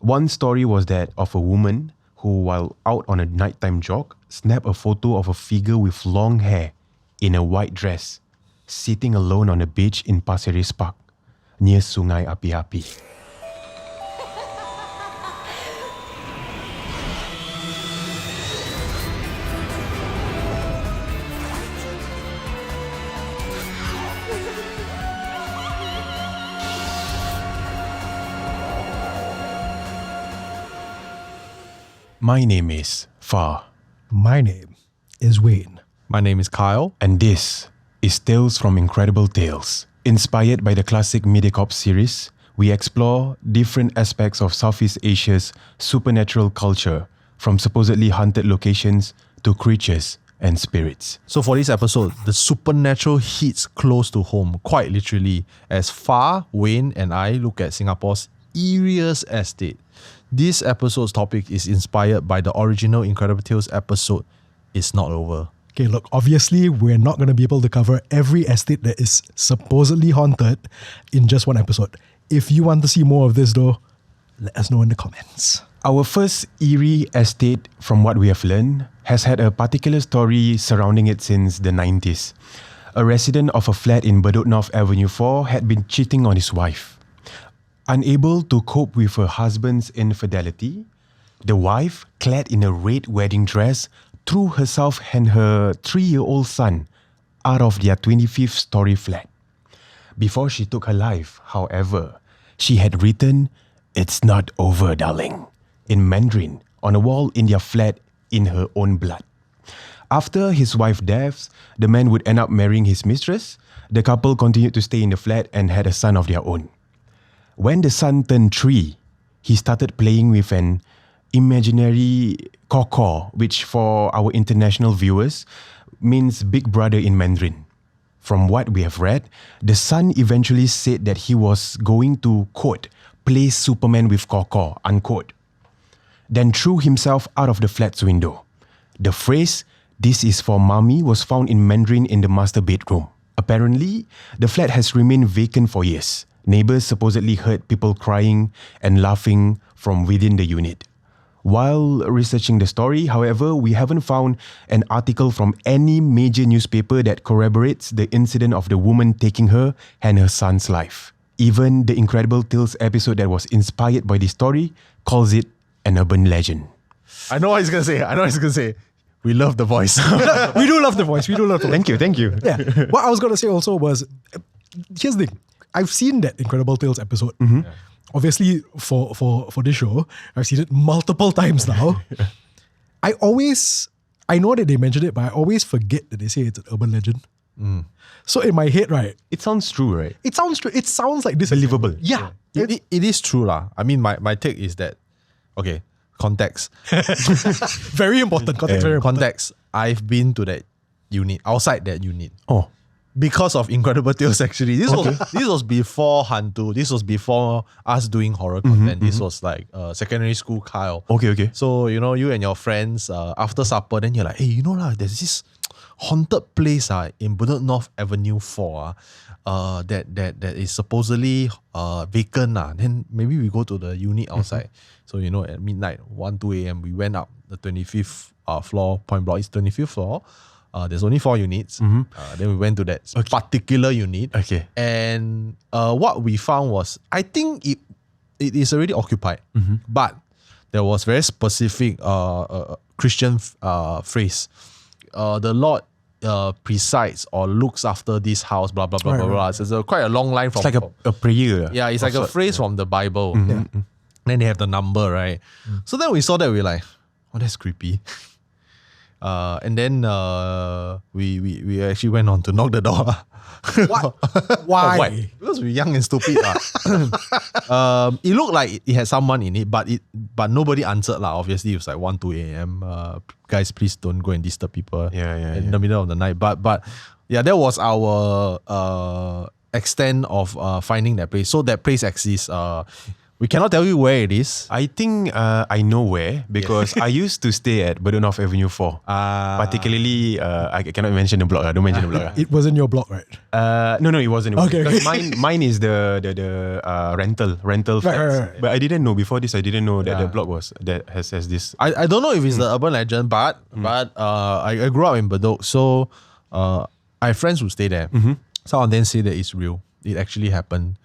One story was that of a woman who, while out on a nighttime jog, snapped a photo of a figure with long hair in a white dress, sitting alone on a beach in Pasir Ris Park, near Sungai Api-Api. My name is Far. My name is Wayne. My name is Kyle. And this is Tales from Incredible Tales. Inspired by the classic MediaCorp series, we explore different aspects of Southeast Asia's supernatural culture, from supposedly haunted locations to creatures and spirits. So for this episode, the supernatural hits close to home, quite literally, as Far, Wayne and I look at Singapore's eeriest estate. This episode's topic is inspired by the original Incredible Tales episode, It's Not Over. Okay, look, obviously we're not going to be able to cover every estate that is supposedly haunted in just one episode. If you want to see more of this though, let us know in the comments. Our first eerie estate, from what we have learned, has had a particular story surrounding it since the 90s. A resident of a flat in Bedok North Avenue 4 had been cheating on his wife. Unable to cope with her husband's infidelity, the wife, clad in a red wedding dress, threw herself and her 3-year-old son out of their 25th story flat. Before she took her life, however, she had written, "It's not over, darling," in Mandarin on a wall in their flat in her own blood. After his wife's death, the man would end up marrying his mistress. The couple continued to stay in the flat and had a son of their own. When the son turned 3, he started playing with an imaginary koko, which for our international viewers means big brother in Mandarin. From what we have read, the son eventually said that he was going to, quote, play Superman with koko, unquote. Then threw himself out of the flat's window. The phrase, "This is for mommy," was found in Mandarin in the master bedroom. Apparently, the flat has remained vacant for years. Neighbors supposedly heard people crying and laughing from within the unit. While researching the story, however, we haven't found an article from any major newspaper that corroborates the incident of the woman taking her and her son's life. Even the Incredible Tales episode that was inspired by this story calls it an urban legend. I know what he's going to say. We love the voice. We do love the voice. Thank you. Yeah. What I was going to say also was, here's the thing. I've seen that Incredible Tales episode. Mm-hmm. Yeah. Obviously, for this show, I've seen it multiple times now. I know that they mentioned it, but I always forget that they say it's an urban legend. Mm. So in my head, right? It sounds true, right? It sounds true. It sounds like this. Believable. Yeah. It is true lah. I mean, my take is that, okay, context. Very important. Context, very important. Context. I've been to that unit, outside that unit. Oh. Because of Incredible Tales, actually. This was before Hantu. This was before us doing horror content. This was like secondary school Kyle. Okay. So, you and your friends, after supper, then you're like, hey, there's this haunted place in Bedok North Avenue 4 that is supposedly vacant. Then maybe we go to the unit outside. So, at midnight, 1, 2 a.m., we went up the 25th floor, point block is 25th floor. There's only 4 units. Then we went to that particular unit. Okay. And what we found was, I think it is already occupied, but there was very specific Christian phrase. The Lord presides or looks after this house, blah, blah, blah, blah, blah. So it's quite a long line from... It's like a prayer. Yeah, it's like a phrase from the Bible. Then they have the number, right? So then we saw that, we're like, oh, that's creepy. And then we actually went on to knock the door. What? Why? Because we're young and stupid. It looked like it had someone in it, but nobody answered. Obviously, it was like 1, 2 a.m. Guys, please don't go and disturb people in the middle of the night. But yeah, that was our extent of finding that place. So that place exists. We cannot tell you where it is. I think I know where because I used to stay at Bedok North Avenue 4. Particularly, I cannot mention the block. Don't mention the block. It wasn't your block, right? No, it wasn't. Okay. Because mine is the rental flats. Right. But I didn't know before this. I didn't know that the block has this. I don't know if it's the urban legend, but I grew up in Bedok, so I have friends who stay there. Some of them say that it's real. It actually happened.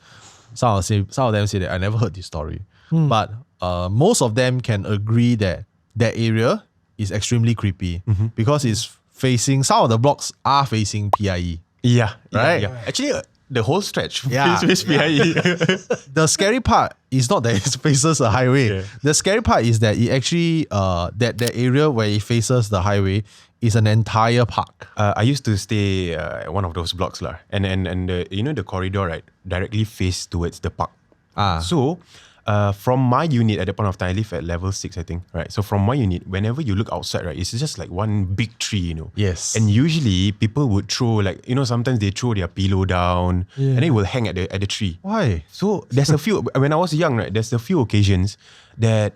Some of them say that I never heard this story. But most of them can agree that that area is extremely creepy because it's facing, some of the blocks are facing PIE. Yeah. Right? Yeah. Actually, the whole stretch faces PIE. The scary part is not that it faces a highway. Yeah. The scary part is that it actually, that area where it faces the highway is an entire park. I used to stay at one of those blocks lah, and the corridor right directly face towards the park. So from my unit at that point of time, I live at level 6, I think. Right. So from my unit, whenever you look outside, right, it's just like one big tree, Yes. And usually people would throw sometimes they throw their pillow down and it will hang at the tree. Why? So there's a few when I was young, right, there's a few occasions that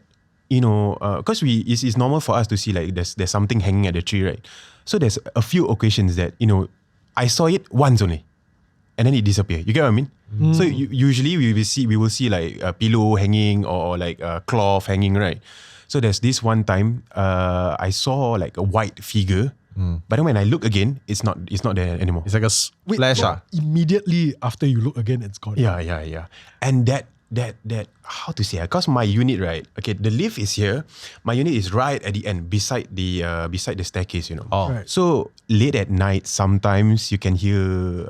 because it's normal for us to see like there's something hanging at the tree, right? So there's a few occasions that I saw it once only, and then it disappeared. You get what I mean? So usually we will see like a pillow hanging or like a cloth hanging, right? So there's this one time I saw like a white figure, but then when I look again, it's not there anymore. It's like a flash. Immediately after you look again, it's gone. Yeah. And that how to say? Because my unit, right? Okay, the lift is here. My unit is right at the end, beside the staircase. Oh. Right. So late at night, sometimes you can hear.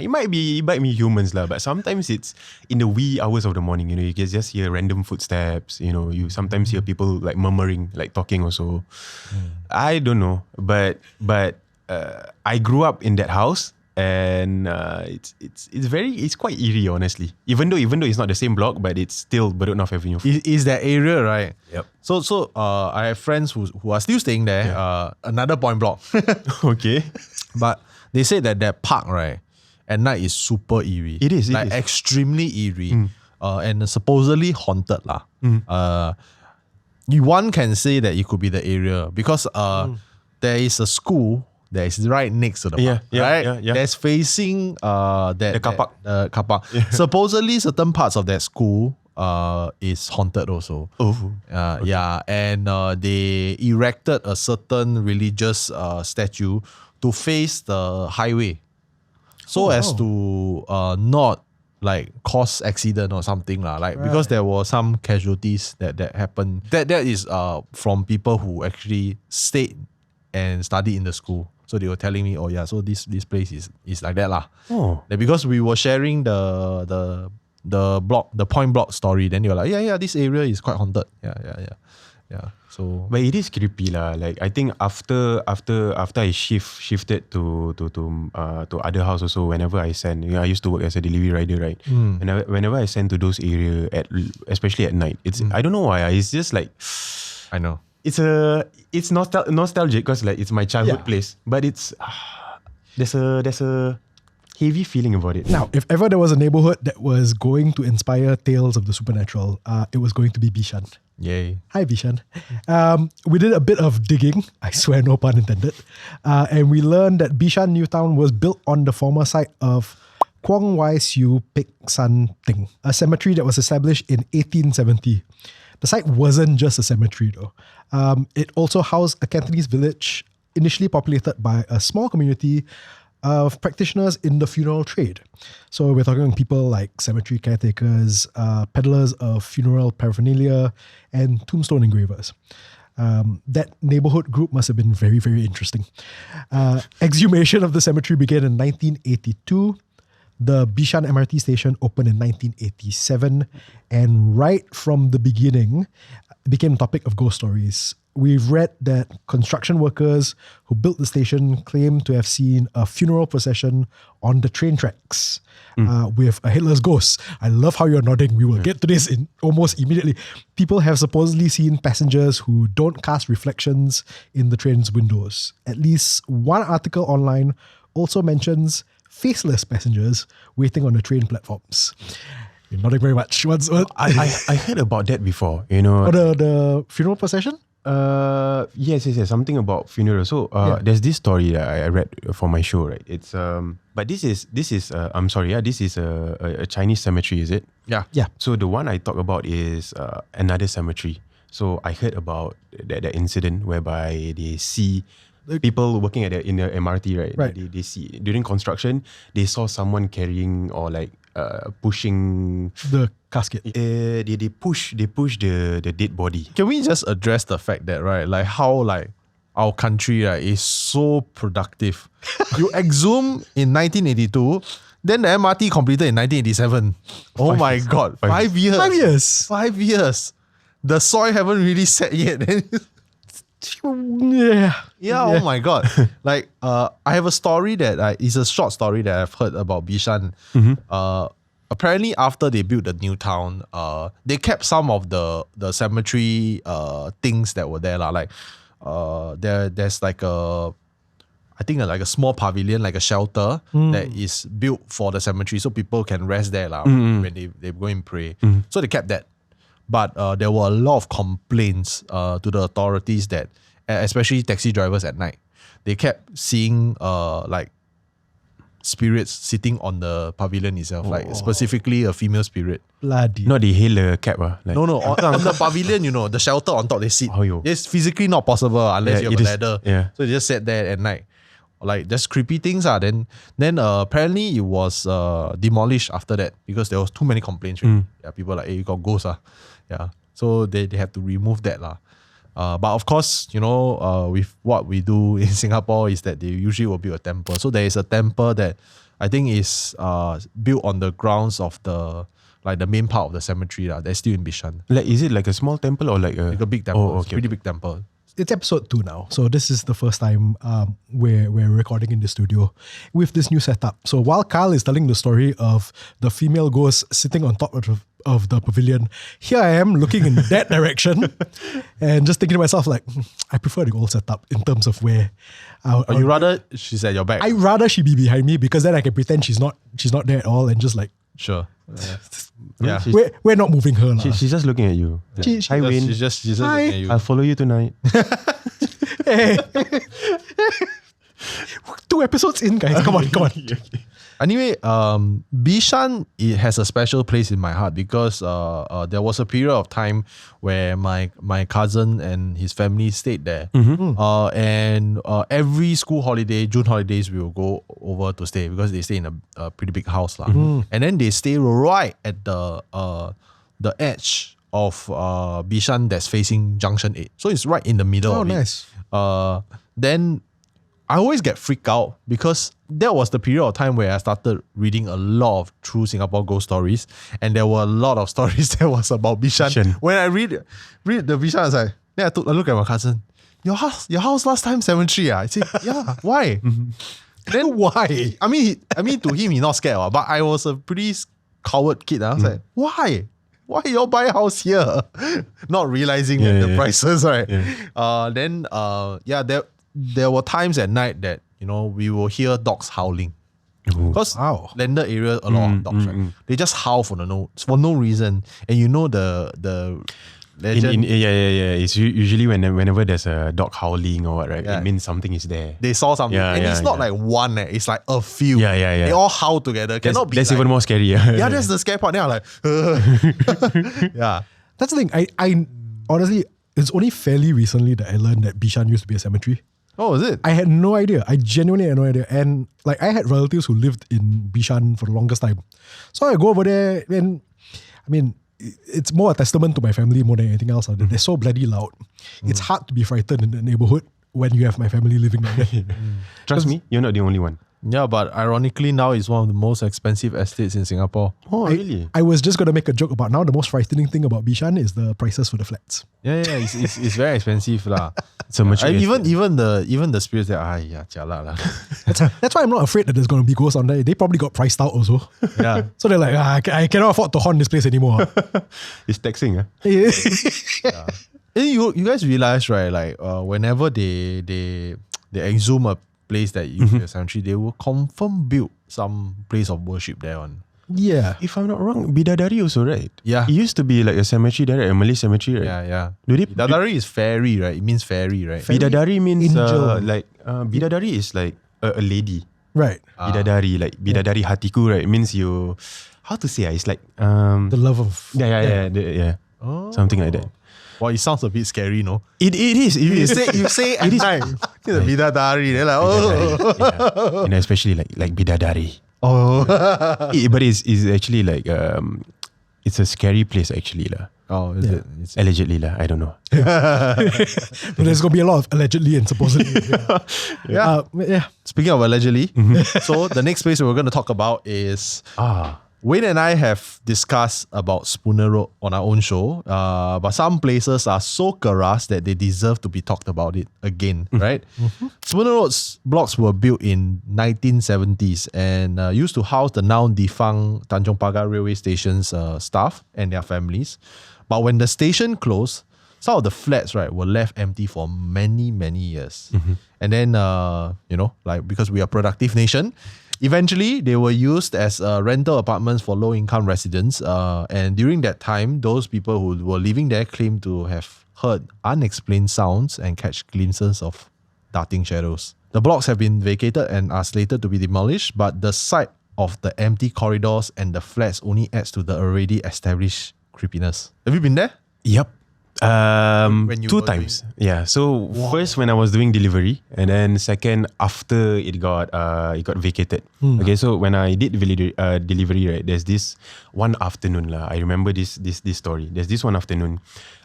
It might be humans lah, but sometimes it's in the wee hours of the morning. You can just hear random footsteps. You sometimes hear people like murmuring, like talking also. I don't know, but I grew up in that house. And it's quite eerie, honestly. Even though it's not the same block, but it's still Bedok North Avenue. Is that area, right? Yep. So I have friends who are still staying there. Another point block. Okay. But they say that park, right, at night is super eerie. It is. Extremely eerie. And supposedly haunted lah. One can say that it could be the area because there is a school that is right next to the park, right? Yeah. That's facing the car park. The car park. Supposedly, certain parts of that school is haunted also. And they erected a certain religious statue to face the highway, so as to not like cause accident or something lah. Because there were some casualties that happened. That is from people who actually stayed and studied in the school. So they were telling me, so this place is like that lah. Because we were sharing the point block story, then they were like, this area is quite haunted. Yeah. So, but it is creepy lah. Like I think after I shifted to other house also. Whenever I send, I used to work as a delivery rider, right? And whenever I send to those area especially at night, it's I don't know why. It's just like I know. It's nostalgic because like it's my childhood place, but it's there's a heavy feeling about it. Now, if ever there was a neighborhood that was going to inspire tales of the supernatural, it was going to be Bishan. Yay. Hi, Bishan. We did a bit of digging, I swear no pun intended, and we learned that Bishan New Town was built on the former site of Kwong Wai Siu Pek San Ting, a cemetery that was established in 1870. The site wasn't just a cemetery though. It also housed a Cantonese village initially populated by a small community of practitioners in the funeral trade. So we're talking people like cemetery caretakers, peddlers of funeral paraphernalia, and tombstone engravers. That neighborhood group must have been very, very interesting. Exhumation of the cemetery began in 1982. The Bishan MRT station opened in 1987, and right from the beginning, it became a topic of ghost stories. We've read that construction workers who built the station claim to have seen a funeral procession on the train tracks with a Hitler's ghost. I love how you're nodding. We will get to this in almost immediately. People have supposedly seen passengers who don't cast reflections in the train's windows. At least one article online also mentions faceless passengers waiting on the train platforms. You're nodding very much. What? I heard about that before. You know, the funeral procession? yes, something about funeral. So there's this story that I read for my show, right? It's but this is I'm sorry, this is a Chinese cemetery, is it? Yeah. So the one I talk about is another cemetery. So I heard about that incident whereby they see people working in the MRT, right? Right. They see during construction, they saw someone carrying or like pushing The casket. they push the dead body. Can we just address the fact that, right, like how like our country, right, is so productive? You exhume in 1982, then the MRT completed in 1987. Oh my God, 5 years. 5 years. 5 years. The soil haven't really set yet. Yeah. Oh my God. Like, I have a story that is a short story that I've heard about Bishan. Apparently, after they built the new town, they kept some of the cemetery things that were there. Like, there's like a small pavilion, like a shelter that is built for the cemetery so people can rest there when they go and pray. So they kept that. But there were a lot of complaints to the authorities that, especially taxi drivers at night, they kept seeing like spirits sitting on the pavilion itself, like specifically a female spirit. Bloody. Not they hail a cab, like. No, on the pavilion, the shelter on top, they sit. Oh, yo. It's physically not possible unless you have a ladder. Yeah. So they just sat there at night. Like, just creepy things. Then apparently it was demolished after that because there was too many complaints. Right? Yeah, people like, hey, you got ghosts. Yeah. So they had to remove that. But of course, with what we do in Singapore is that they usually will build a temple. So there is a temple that I think is built on the grounds of the main part of the cemetery. That's still in Bishan. Like, is it like a small temple or like Like a big temple. Oh, It's a pretty big temple. It's episode 2 now. So this is the first time we're recording in the studio with this new setup. So while Kyle is telling the story of the female ghost sitting on top of the pavilion, here I am looking in that direction and just thinking to myself, like, I prefer the old setup in terms of where You rather she's at your back? I'd rather she be behind me because then I can pretend she's not there at all and just like, Sure. Yeah. we're not moving her. She's just looking at you. Hi, Wayne. She's just Hi. looking at you. I'll follow you tonight. Hey. 2 episodes in, guys. Come on. Anyway, Bishan, it has a special place in my heart because there was a period of time where my cousin and his family stayed there. And every school holiday, June holidays, we will go over to stay because they stay in a pretty big house. And then they stay right at the edge of Bishan that's facing Junction 8. So it's right in the middle of nice. it. Then I always get freaked out because that was the period of time where I started reading a lot of true Singapore ghost stories, and there were a lot of stories that was about Bishan. When I read the Bishan, I was like, then I took a look at my cousin. Your house last time cemetery. I said, yeah, why? Then Why? I mean, to him, he not scared, but I was a pretty coward kid. I was like, why? Why y'all buy a house here? Not realizing the prices, right? Then there were times at night that, we will hear dogs howling. Because landed area, a lot of dogs, right? They just howl for no reason. And the legend. It's usually whenever there's a dog howling or what, right? It means something is there. They saw something. It's not like one, it's like a few. They all howl together. That's even more scary. Yeah, that's the scary part. Then I'm like, yeah. That's the thing. I honestly, it's only fairly recently that I learned that Bishan used to be a cemetery. Oh, is it? I had no idea. I genuinely had no idea. And like, I had relatives who lived in Bishan for the longest time. So I go over there and, I mean, it's more a testament to my family more than anything else. They're so bloody loud. It's hard to be frightened in the neighborhood when you have my family living there. Trust me, you're not the only one. Yeah, but ironically now it's one of the most expensive estates in Singapore. Oh, really? I was just going to make a joke about now the most frightening thing about Bishan is the prices for the flats. Yeah, it's very expensive lah. So much. Even the spirits that jialat lah. That's why I'm not afraid that there's going to be ghosts on there. They probably got priced out also. Yeah. So they're like, I cannot afford to haunt this place anymore. It's taxing. Yeah. You guys realize, right? Like whenever they exhume a place that you a cemetery, they will confirm build some place of worship there on. Yeah. If I'm not wrong, Bidadari also, right? Yeah. It used to be like a cemetery there, right? A Malay cemetery, right? Yeah. Do they, Bidadari is fairy, right? It means fairy, right? Bidadari means Angel. Bidadari is like a lady. Right. Bidadari, like Bidadari hatiku, right? It means you, how to say? It's like The love of... yeah. Something like that. Well, it sounds a bit scary, no? It is. You say at night, the Bidadari, they're like, oh. Yeah. And especially like Bidadari. Oh. But it's actually like it's a scary place actually lah. Oh, is it? It's Allegedly lah. I don't know. But there's going to be a lot of allegedly and supposedly. Yeah. Yeah. Speaking of allegedly, so the next place we're going to talk about is Wayne and I have discussed about Spooner Road on our own show, but some places are so karas that they deserve to be talked about it again, right? Spooner Road's blocks were built in 1970s and used to house the now defunct Tanjong Pagar railway station's staff and their families. But when the station closed, some of the flats, right, were left empty for many, many years. And then, because we are a productive nation, eventually, they were used as rental apartments for low-income residents. And during that time, those people who were living there claimed to have heard unexplained sounds and catch glimpses of darting shadows. The blocks have been vacated and are slated to be demolished, but the sight of the empty corridors and the flats only adds to the already established creepiness. Have you been there? Yep. When you 2 were times. Yeah. So first when I was doing delivery, and then second after it got vacated. Okay. So when I did delivery, right, there's this one afternoon lah. I remember this story. There's this one afternoon,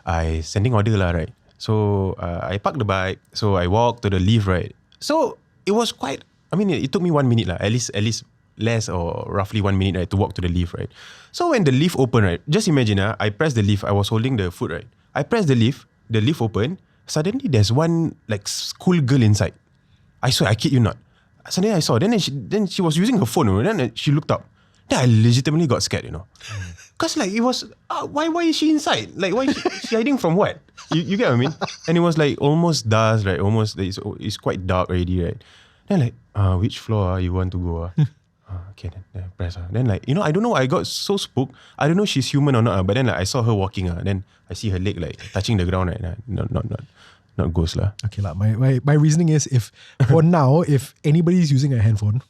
I sending order lah, right. So I parked the bike. So I walked to the lift, right. So it was quite. I mean, it took me 1 minute lah. At least less or roughly 1 minute, right, to walk to the lift, right. So when the lift opened, right, just imagine I pressed the lift. I was holding the foot, right. I pressed the lift opened. Suddenly there's one like school girl inside. I swear, I kid you not. Suddenly I saw. Then she was using her phone. Then she looked up. Then I legitimately got scared, Cause like it was, why is she inside? Like why is she hiding from what? You get what I mean? And it was like almost dusk, right? Almost it's quite dark already, right? Then like, which floor you want to go? Okay, then press. Then like, I don't know, I got so spooked. I don't know if she's human or not. But then like, I saw her walking. Then I see her leg like touching the ground. Right? Not ghost lah. Okay, my reasoning is for now, if anybody's using a handphone,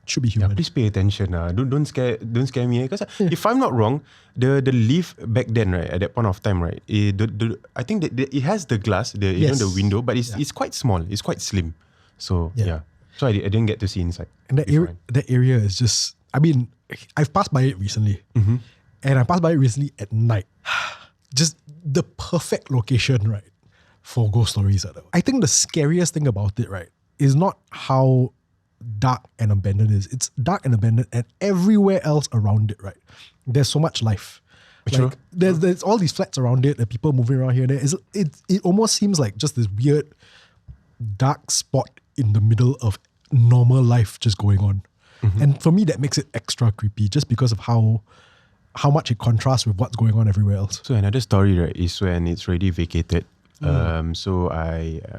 it should be human. Yeah, please pay attention. Don't scare me. Because if I'm not wrong, the lift back then, right, at that point of time, right, I think that it has the glass, the window, but it's quite small. It's quite slim. So yeah. So I didn't get to see inside. And that area is just, I mean, I've passed by it recently. And I passed by it recently at night. Just the perfect location, right, for ghost stories. I think the scariest thing about it, right, is not how dark and abandoned it is. It's dark and abandoned and everywhere else around it, right? There's so much life. True. Like, there's all these flats around it, the people moving around here and there. It almost seems like just this weird dark spot in the middle of normal life just going on. And for me, that makes it extra creepy just because of how much it contrasts with what's going on everywhere else. So another story, right, is when it's already vacated. So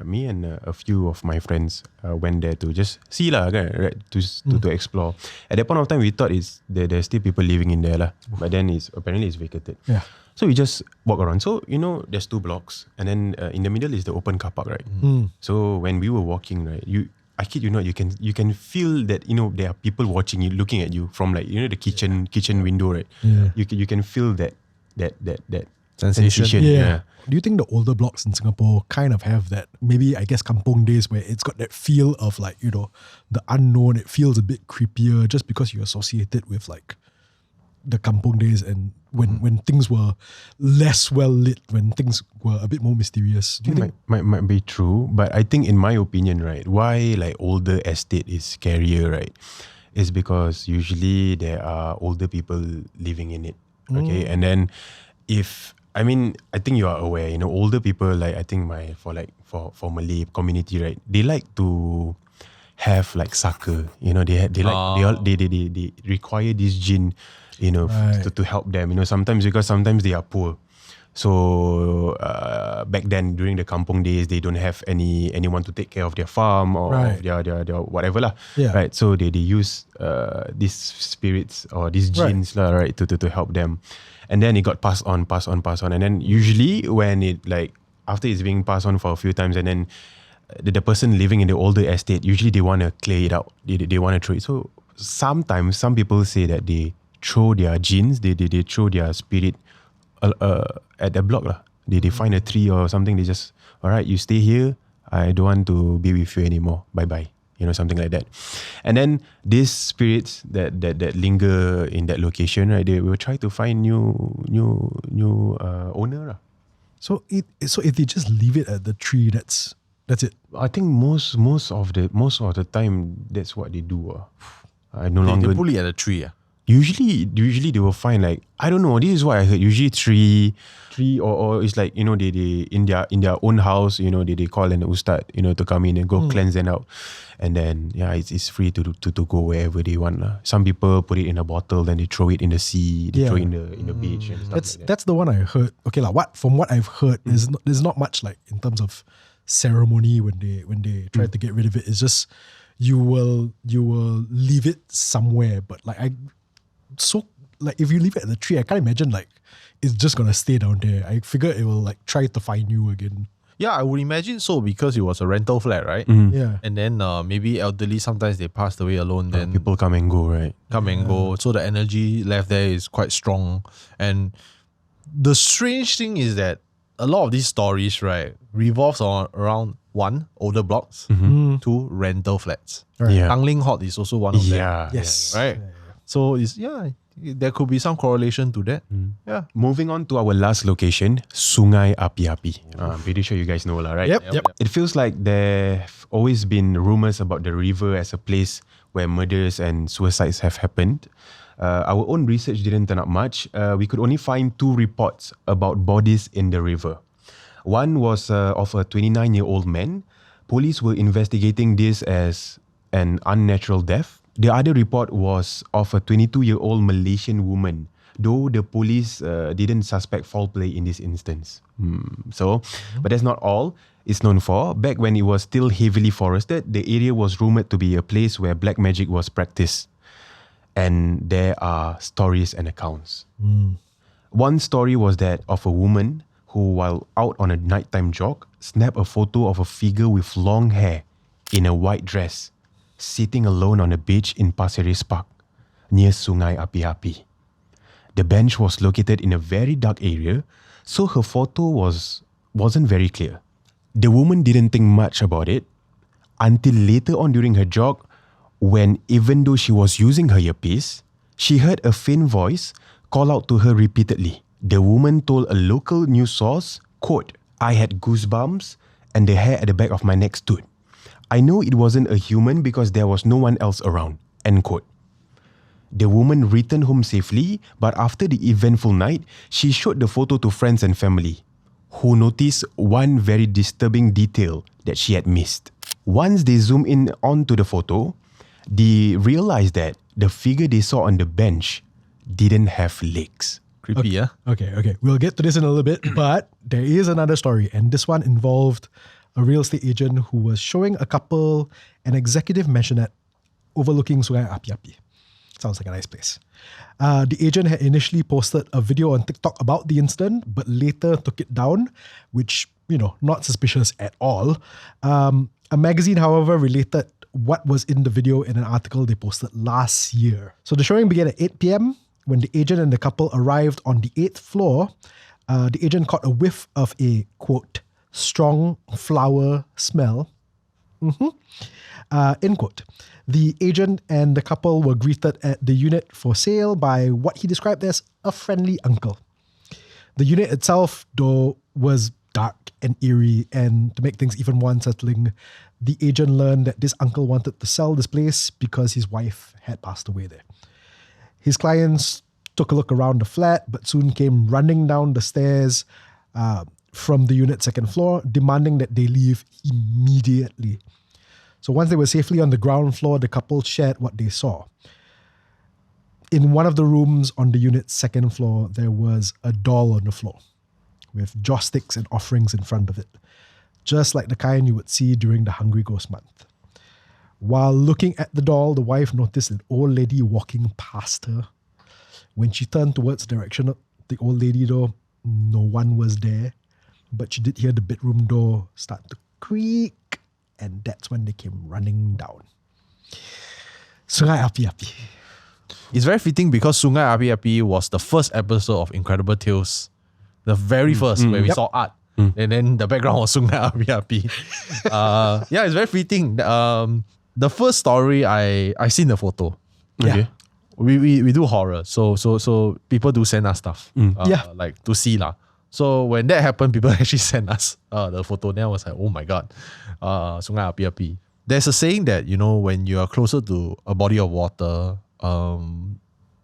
me and a few of my friends went there to just see lah, right, to explore. At that point of time, we thought there's still people living in there lah, but then apparently it's vacated. Yeah. So we just walk around. So there's 2 blocks, and then in the middle is the open car park, right? So when we were walking, right, I kid you not, you can feel that there are people watching you, looking at you from like the kitchen window, right? Yeah. You can feel that Sensation. Yeah. Do you think the older blocks in Singapore kind of have that, maybe I guess kampung days, where it's got that feel of like, the unknown, it feels a bit creepier just because you associate it with like the kampung days and when things were less well lit, when things were a bit more mysterious? Do you think? Might be true, but I think in my opinion, right, why like older estate is scarier, right, is because usually there are older people living in it. Okay, and then I think you are aware, older people, like I think for Malay community, right, they like to have like saka, they require this jinn, right, to help them, sometimes because sometimes they are poor. So back then during the kampung days, they don't have anyone to take care of their farm or Right. their whatever lah. Yeah. Right. So they use these spirits or these jinns lah, right, to help them. And then it got passed on. And then usually when it like after it's being passed on for a few times, and then the person living in the older estate, usually they want to clear it out. They want to throw it. So sometimes some people say that they throw their jinns, they throw their spirit at the block lah. They find a tree or something. They just, all right, you stay here. I don't want to be with you anymore. Bye bye. Something like that. And then these spirits that linger in that location, right? They will try to find new owner lah. So if they just leave it at the tree, that's it. I think most of the time that's what they do. I no longer. They pull it at a tree. Usually they will find like, I don't know. This is what I heard. Usually tree or it's like they in their own house. They call an ustad to come in and go cleanse them out, and then it's free to go wherever they want lah. Some people put it in a bottle, then they throw it in the sea. They throw it in the beach and stuff. That's the one I heard. Okay lah. From what I've heard is there's not much like in terms of ceremony when they try to get rid of it. It's just you will leave it somewhere, but if you leave it at the tree, I can't imagine like it's just gonna stay down there. I figure it will like try to find you again. Yeah, I would imagine so, because it was a rental flat, right? Yeah. And then maybe elderly, sometimes they passed away alone. Then People come and go, right? come and go. So the energy left there is quite strong. And the strange thing is that a lot of these stories, right, revolves around one, older blocks, two, rental flats. Right. Yeah. Tanglin Hot is also one of them. Yeah. Yes. Right? So there could be some correlation to that. Yeah. Moving on to our last location, Sungai Api-Api. I'm pretty sure you guys know lah, right? Yep. It feels like there have always been rumors about the river as a place where murders and suicides have happened. Our own research didn't turn up much. We could only find 2 reports about bodies in the river. One was of a 29-year-old man. Police were investigating this as an unnatural death. The other report was of a 22-year-old Malaysian woman, though the police didn't suspect foul play in this instance. But that's not all it's known for. Back when it was still heavily forested, the area was rumored to be a place where black magic was practiced. And there are stories and accounts. One story was that of a woman who, while out on a nighttime jog, snapped a photo of a figure with long hair in a white dress, sitting alone on a beach in Pasir Ris Park, near Sungai Api-Api. The bench was located in a very dark area, so her photo wasn't very clear. The woman didn't think much about it until later on during her jog, when even though she was using her earpiece, she heard a faint voice call out to her repeatedly. The woman told a local news source, quote, "I had goosebumps and the hair at the back of my neck stood. I know it wasn't a human because there was no one else around," end quote. The woman returned home safely, but after the eventful night, she showed the photo to friends and family, who noticed one very disturbing detail that she had missed. Once they zoomed in onto the photo, they realized that the figure they saw on the bench didn't have legs. Creepy, yeah? Okay. We'll get to this in a little bit, but there is another story, and this one involved a real estate agent who was showing a couple an executive maisonette overlooking Sungai Api-Api. Sounds like a nice place. The agent had initially posted a video on TikTok about the incident, but later took it down, which, not suspicious at all. A magazine, however, related what was in the video in an article they posted last year. So the showing began at 8 p.m. When the agent and the couple arrived on the 8th floor, the agent caught a whiff of a, quote, "strong flower smell," end quote. The agent and the couple were greeted at the unit for sale by what he described as a friendly uncle. The unit itself, though, was dark and eerie, and to make things even more unsettling, the agent learned that this uncle wanted to sell this place because his wife had passed away there. His clients took a look around the flat, but soon came running down the stairs from the unit's second floor, demanding that they leave immediately. So once they were safely on the ground floor, the couple shared what they saw. In one of the rooms on the unit's second floor, there was a doll on the floor with joss sticks and offerings in front of it, just like the kind you would see during the Hungry Ghost Month. While looking at the doll, the wife noticed an old lady walking past her. When she turned towards the direction of the old lady, though, no one was there, but she did hear the bedroom door start to creak, and that's when they came running down. Sungai Api-Api. It's very fitting because Sungai Api-Api was the first episode of Incredible Tales. The very first, where we saw art. And then the background was Sungai Api-Api. Yeah, it's very fitting. The first story, I seen the photo. Okay. Yeah. We do horror. So people do send us stuff. Like to see lah. So when that happened, people actually sent us the photo. Then I was like, oh my God. Sungai Api-Api. There's a saying that, you know, when you are closer to a body of water,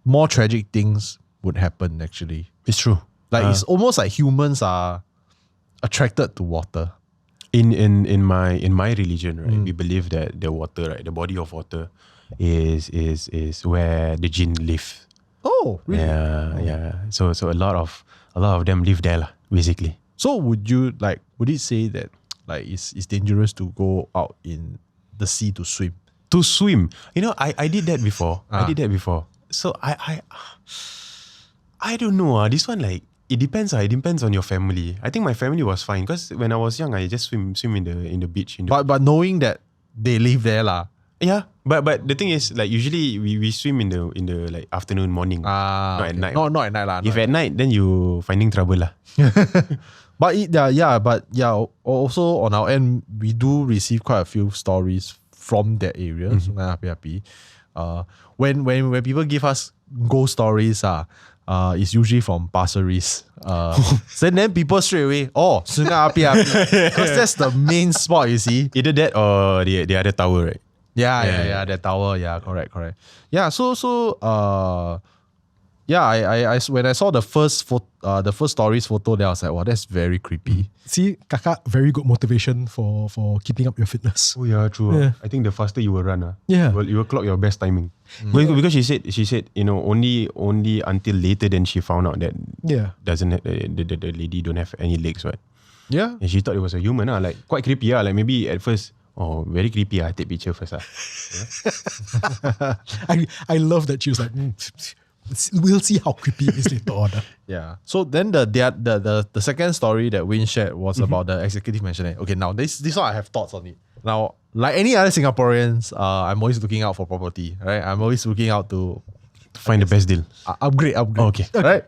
more tragic things would happen actually. It's true. Like it's almost like humans are attracted to water. In my religion, right, we believe that the water, right, the body of water is where the jinn live. Oh, really? Yeah. So a lot of them live there lah, basically. So would it say that like it's dangerous to go out in the sea to swim? To swim. You know, I did that before. I did that before. So I don't know. This one, like, it depends. It depends on your family. I think my family was fine because when I was young, I just swim in the beach. But knowing that they live there lah. Yeah, but the thing is, like, usually we swim in the like afternoon, morning, not at night. Not at night lah. If at night, then you finding trouble lah. But also on our end, we do receive quite a few stories from that area, Sungai Api-Api. When people give us ghost stories, it's usually from Pasir Ris. So then people straight away, Sungai Api-Api, because that's the main spot, you see. Either that or the other tower, right? Yeah, that tower. Yeah, correct. Yeah, I when I saw the first stories photo, then I was like, wow, that's very creepy. See, Kakak, very good motivation for keeping up your fitness. Oh yeah, true. Yeah. I think the faster you will run, Yeah. you will clock your best timing. Because she said, you know, only until later then she found out that doesn't the lady don't have any legs, right? Yeah. And she thought it was a human, like quite creepy, like maybe at first. Oh, very creepy. I take picture first. I love that she was like, we'll see how creepy it is later on. Yeah. So then the second story that Win shared was about the executive maisonette. Okay, now this one I have thoughts on it. Now, like any other Singaporeans, I'm always looking out for property, right? I'm always looking out to find the best deal. Upgrade. Oh, okay. Right?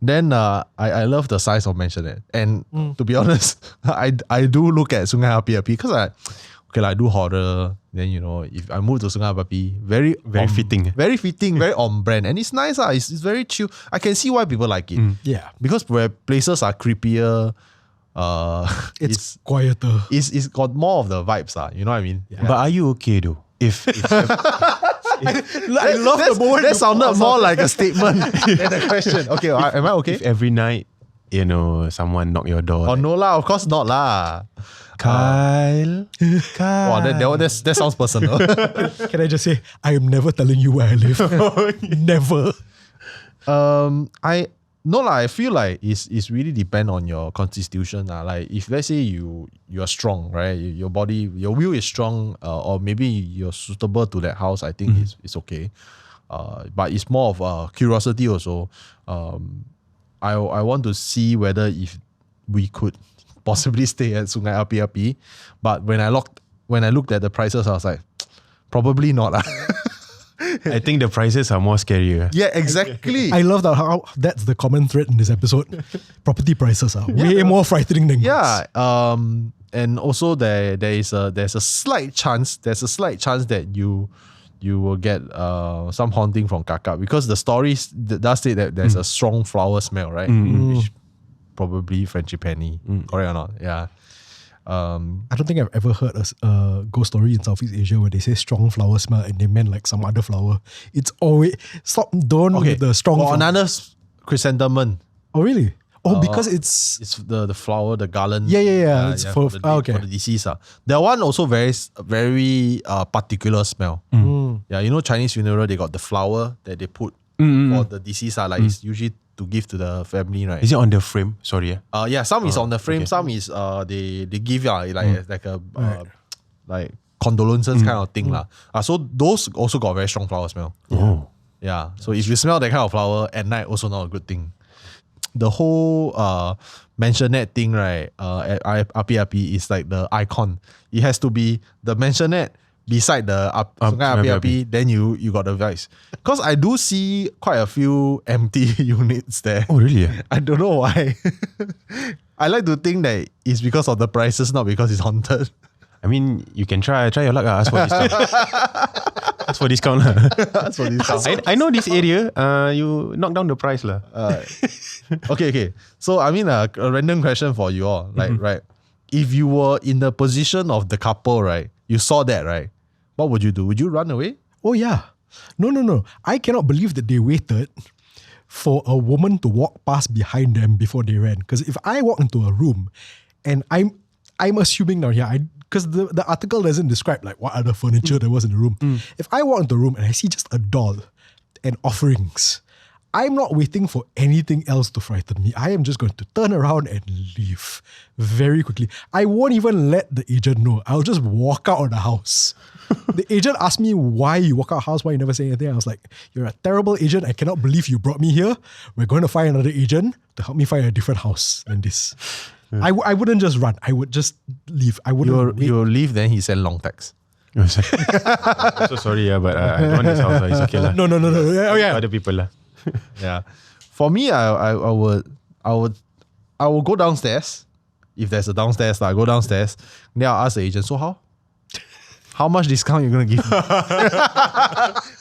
Then I love the size of maisonette. And to be honest, I do look at Sungai Api-Api because I do horror. Then, you know, if I move to Sungai Api-Api, very fitting. Very fitting, very on brand. And it's nice. It's very chill. I can see why people like it. Yeah. Because where places are creepier, it's quieter. It's got more of the vibes. You know what I mean? Yeah. But are you okay though? If I love the moment that sounded more like a statement than a question. Okay, am I okay? If every night, you know, someone knock your door. Oh, no lah, of course not lah. Kyle. Wow, that sounds personal. Can I just say, I am never telling you where I live. Never. I feel like it's really depend on your constitution. Like if let's say you are strong, right? Your body, your will is strong, or maybe you're suitable to that house, I think it's okay. But it's more of curiosity also. I want to see whether if we could possibly stay at Sungai Api-Api. But when I looked at the prices, I was like, probably not. I think the prices are more scarier. Yeah, exactly. I love that how that's the common thread in this episode. Property prices are way more frightening than ghosts. And also there's a slight chance that you will get some haunting from Kakak because the stories does say that there's a strong flower smell, right? Which probably frangipani, correct or not? Yeah. I don't think I've ever heard a ghost story in Southeast Asia where they say strong flower smell and they meant like some other flower. It's always with the strong flower. Another chrysanthemum. Oh really? Oh, because it's the flower, the garland. Yeah. It's for the deceased. That one also very particular smell. Yeah, you know Chinese funeral, they got the flower that they put for the deceased. Like it's usually to give to the family, right? Is it on the frame? Sorry. Yeah, some is on the frame, okay. some is they give like a like condolences kind of thing lah. So those also got very strong flower smell. Oh. Yeah. So if you smell that kind of flower at night, also not a good thing. The whole maisonette thing, right? At api-api is like the icon. It has to be the maisonette beside the api-api, then you got the vibes. Because I do see quite a few empty units there. Oh, really? I don't know why. I like to think that it's because of the prices, not because it's haunted. I mean, you can try your luck. Ask for discount. Ask for discount. That's for this. I know this area. You knock down the price lah. Okay. So I mean, a random question for you all. Like, right, if you were in the position of the couple, right, you saw that, right, what would you do? Would you run away? Oh yeah. No. I cannot believe that they waited for a woman to walk past behind them before they ran. Because if I walk into a room and I'm assuming now here, because the article doesn't describe like what other furniture there was in the room. If I walk into a room and I see just a doll and offerings, I'm not waiting for anything else to frighten me. I am just going to turn around and leave very quickly. I won't even let the agent know. I'll just walk out of the house. The agent asked me why you walk out of the house, why you never say anything. I was like, you're a terrible agent. I cannot believe you brought me here. We're going to find another agent to help me find a different house than this. I wouldn't just run. I would just leave. I wouldn't. You'll leave, then he send long text. I'm so sorry, but I don't want this house. It's okay lah. No. Oh yeah. Other people lah. Yeah. For me, I would go downstairs. If there's a downstairs, I go downstairs. Then I'll ask the agent, so how much discount you gonna give me?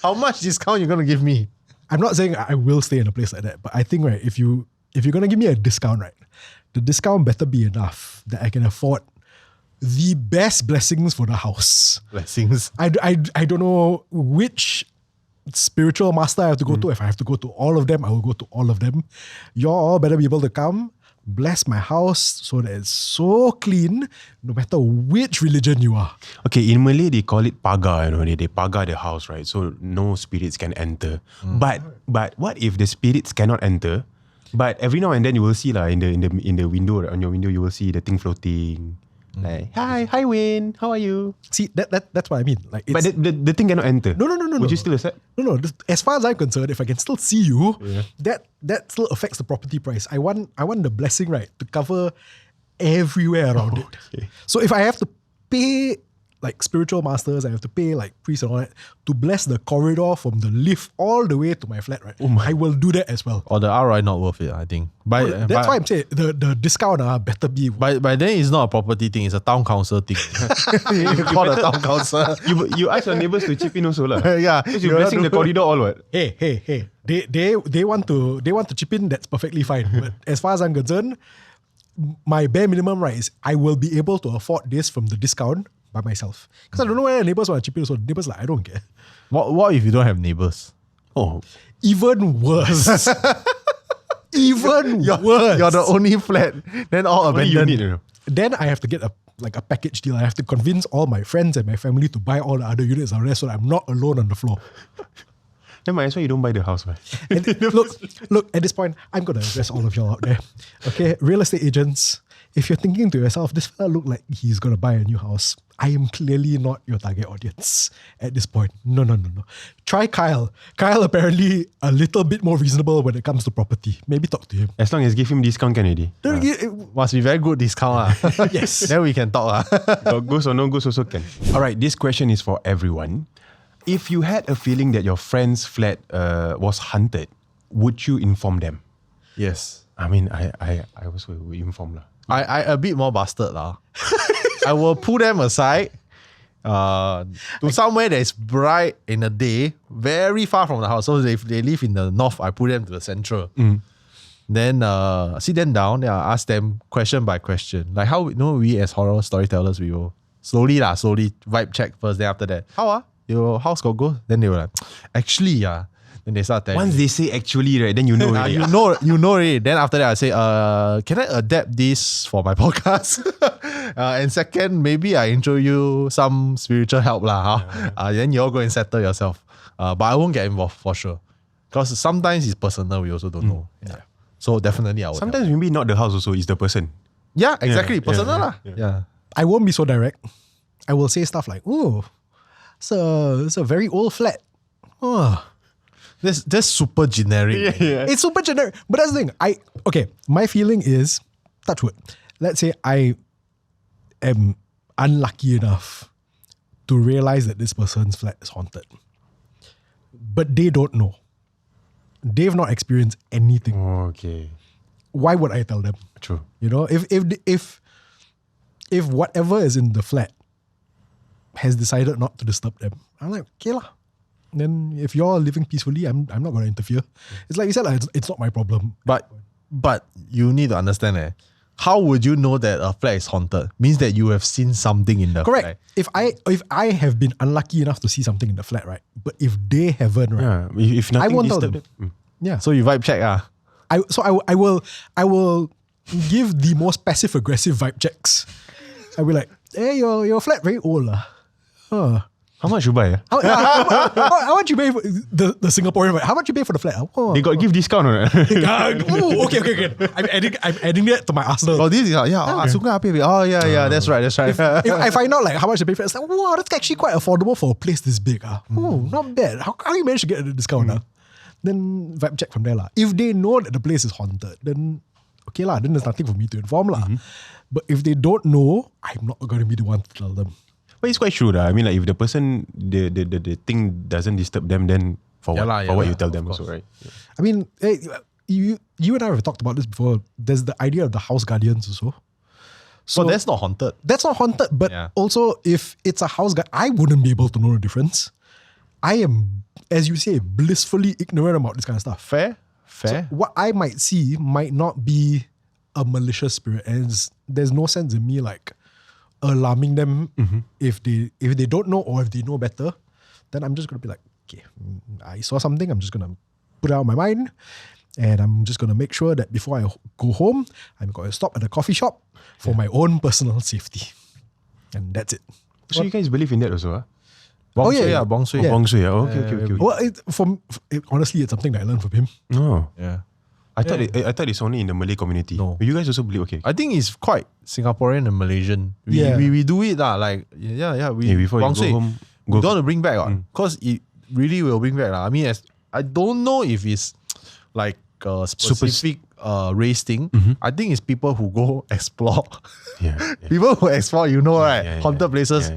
How much discount you gonna give me? I'm not saying I will stay in a place like that, but I think, right, if you're gonna give me a discount, right, the discount better be enough that I can afford the best blessings for the house. Blessings. I don't know which spiritual master I have to go to. If I have to go to all of them, I will go to all of them. You all better be able to come, bless my house so that it's so clean, no matter which religion you are. Okay, in Malay they call it pagar. They pagar the house, right? So no spirits can enter. But what if the spirits cannot enter? But every now and then you will see in the window, on your window you will see the thing floating. Like, hi Wayne, how are you? See, that's what I mean. Like, but the thing cannot enter. No. Would you still accept? No. As far as I'm concerned, if I can still see you, that still affects the property price. I want the blessing, right, to cover everywhere around it. Okay. So if I have to pay like spiritual masters, I have to pay like priests and all that to bless the corridor from the lift all the way to my flat, right? I will do that as well. Or the ROI not worth it, I think. That's why I'm saying the discount better be. But then it's not a property thing, it's a town council thing. You call the town council. You ask your neighbours to chip in also lah. Yeah. Because you're blessing the corridor all what? Hey. They want to chip in, that's perfectly fine. But as far as I'm concerned, my bare minimum, right, is I will be able to afford this from the discount by myself. Because I don't know whether neighbours want to chip in. So neighbours I don't care. What if you don't have neighbours? Oh, even worse. Even worse. You're the only flat. Then all abandoned. unit, Then I have to get a package deal. I have to convince all my friends and my family to buy all the other units around there so that I'm not alone on the floor. Then might as well you don't buy the house, man. And look, at this point, I'm going to address all of y'all out there. Okay, real estate agents, if you're thinking to yourself, this fella look like he's going to buy a new house, I am clearly not your target audience at this point. No. Try Kyle. Kyle apparently a little bit more reasonable when it comes to property. Maybe talk to him. As long as give him discount can already. Must be very good discount. Yes. Then we can talk. Got goose or no goose also can. Alright, this question is for everyone. If you had a feeling that your friend's flat was haunted, would you inform them? Yes. I mean, I also will inform lah. I a bit more bastard lah. I will pull them aside to somewhere that is bright in the day, very far from the house. So if they live in the north, I pull them to the central. Then sit them down. Then I ask them question by question. Like how we as horror storytellers, we will slowly vibe check first. Then after that, how your house got ghost? Then they were like, actually Then they start telling Once they say actually, right, then you know already. you know already. Then after that, I say, can I adapt this for my podcast? And second, maybe I intro you some spiritual help lah. Then you all go and settle yourself. But I won't get involved for sure. Because sometimes it's personal, we also don't know. Yeah. So definitely I would. Sometimes maybe not the house also, it's the person. Yeah, exactly. Yeah, Personal lah. yeah. Yeah. I won't be so direct. I will say stuff like, "Oh, it's a very old flat." Oh. That's super generic. It's super generic. But that's the thing. My feeling is, touch wood. Let's say I am unlucky enough to realize that this person's flat is haunted. But they don't know. They've not experienced anything. Okay. Why would I tell them? True. You know, if whatever is in the flat has decided not to disturb them, I'm like, okay lah. Then if you're living peacefully, I'm not going to interfere. It's like you said, it's not my problem. But you need to understand how would you know that a flat is haunted? Means that you have seen something in the Correct. flat. If I have been unlucky enough to see something in the flat, right? But if they haven't, right? Yeah. If nothing I won't tell disturbed them. Yeah. So you vibe check I will give the most passive aggressive vibe checks. I'll be like, hey, your flat very old lah. How much you buy? How much you pay for the Singaporean? How much you pay for the flat? Oh. They got give discount or not? Okay. I'm adding that to my arsenal. Oh, this is that's right. If I find out like how much they pay for it, it's like, wow, that's actually quite affordable for a place this big. Oh, not bad. How you manage to get a discount? Then vibe check from there lah. If they know that the place is haunted, then okay lah. Then there's nothing for me to inform lah. But if they don't know, I'm not going to be the one to tell them. But it's quite true lah. I mean, like if the person, the thing doesn't disturb them, then for what you tell them also, right? Yeah. I mean, you and I have talked about this before. There's the idea of the house guardians also. So that's not haunted. That's not haunted, but also if it's a house guard, I wouldn't be able to know the difference. I am, as you say, blissfully ignorant about this kind of stuff. Fair. So what I might see might not be a malicious spirit, and there's no sense in me like alarming them if they don't know, or if they know better. Then I'm just gonna be like, okay, I saw something. I'm just gonna put it out of my mind, and I'm just gonna make sure that before I go home, I'm gonna stop at a coffee shop for my own personal safety, and that's it. So you guys believe in that also? Huh? Bong Sui. Bong Sui. Okay. Well, honestly, it's something that I learned from him. No. Yeah. I thought it's only in the Malay community. No. You guys also believe? Okay. I think it's quite Singaporean and Malaysian. We do it lah. Like before you go home, we don't want to bring back because it really will bring back lah. I mean, I don't know if it's like a specific race thing. I think it's people who go explore. People who explore, right? Haunted places.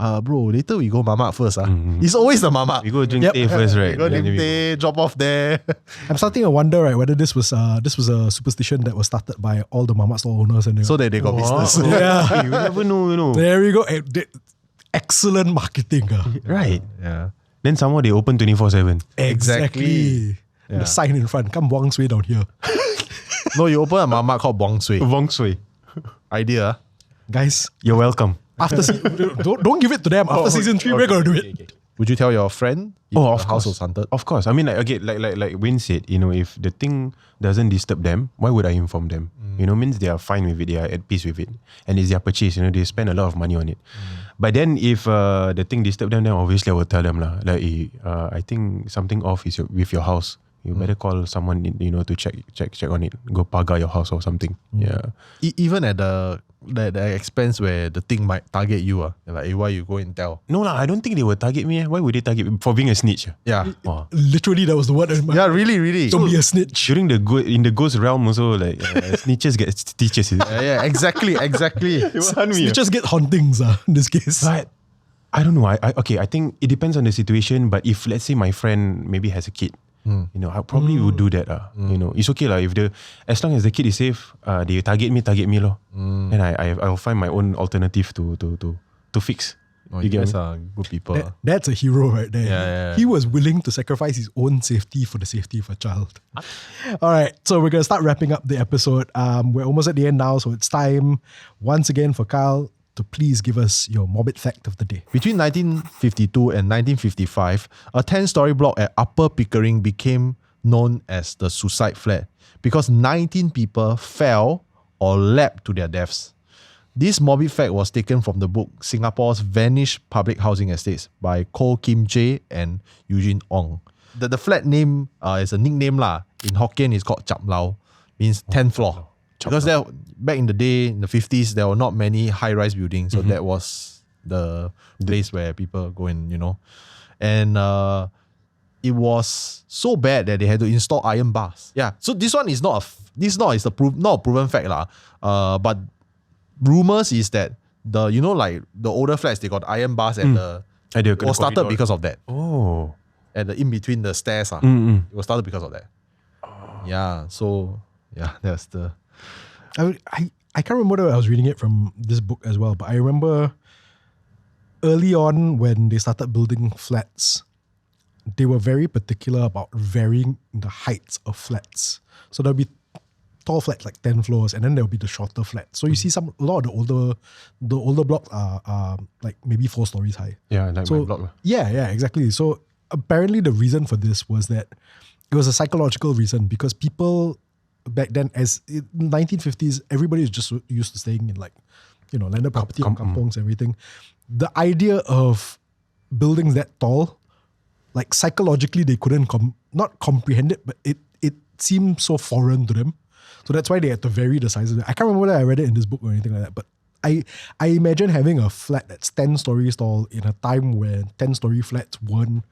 Bro, later we go mamak first. It's always the mamak. We go drink tea first, right? We go drink tea, drop off there. I'm starting to wonder, right, whether this was a superstition that was started by all the mamak store owners, and so that they got business. You never know. There we go. Excellent marketing. Right. Yeah. Then somehow they open 24/7. Exactly. The sign in front. Come Wang Sui down here. No, you open a mamak called Bong Sui. Bong Sui. Idea. Guys, You're welcome. After don't give it to them. After season 3, we're gonna do it. Okay. Would you tell your friend if of the house course. was haunted? Of course. I mean, like Win said, if the thing doesn't disturb them, why would I inform them? Means they are fine with it, they are at peace with it, and it's their purchase. They spend a lot of money on it. But then if the thing disturb them, then obviously I will tell them lah. Like, I think something off is with your house. You better call someone, to check on it. Go paga your house or something. Yeah. Even at the expense where the thing might target you, like why you go and tell? No lah, I don't think they will target me. Why would they target me for being a snitch? Yeah. Literally, that was the word. Yeah, really. Don't be a snitch. During in the ghost realm also, like snitches get stitches. Yeah, exactly. Snitches get hauntings in this case. But I don't know. I think it depends on the situation. But if let's say my friend maybe has a kid, I probably would do that. It's okay lah. As long as the kid is safe, they target me lor. And I'll find my own alternative to fix. You guys are good people. That's a hero right there. Yeah. He was willing to sacrifice his own safety for the safety of a child. All right, so we're going to start wrapping up the episode. We're almost at the end now, so it's time once again for Kyle to please give us your morbid fact of the day. Between 1952 and 1955, a 10-story block at Upper Pickering became known as the suicide flat because 19 people fell or leapt to their deaths. This morbid fact was taken from the book Singapore's Vanished Public Housing Estates by Koh Kim Chee and Eugene Ong. The flat name is a nickname lah. In Hokkien, it's called Chap Lau. means 10th floor. Because there, back in the day, in the 50s, there were not many high-rise buildings. So that was the place where people go and, and it was so bad that they had to install iron bars. Yeah. So this one is not a proven fact lah. But rumors is that the older flats, they got iron bars at it was started because of that. Oh. At the in between the stairs. It was started because of that. Yeah. So that's the. I can't remember whether I was reading it from this book as well, but I remember early on when they started building flats, they were very particular about varying the heights of flats. So there'll be tall flats like 10 floors, and then there'll be the shorter flats. So you see a lot of the older blocks are like maybe 4 stories high. Yeah, like my block. Yeah, exactly. So apparently the reason for this was that it was a psychological reason, because people back then, as in 1950s, everybody was just used to staying in landed property and kampongs and everything. The idea of buildings that tall, like psychologically they couldn't not comprehend it, but it seemed so foreign to them. So that's why they had to vary the sizes. I can't remember whether I read it in this book or anything like that, but I imagine having a flat that's 10 stories tall in a time where 10-story flats weren't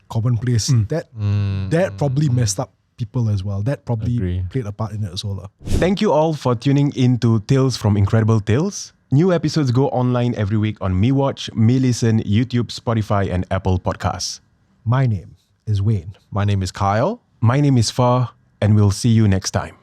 commonplace. That probably messed up people as well. That probably played a part in it as well. Thank you all for tuning in to Tales from Incredible Tales. New episodes go online every week on MeWatch, MeListen, YouTube, Spotify, and Apple Podcasts. My name is Wayne. My name is Kyle. My name is Far, and we'll see you next time.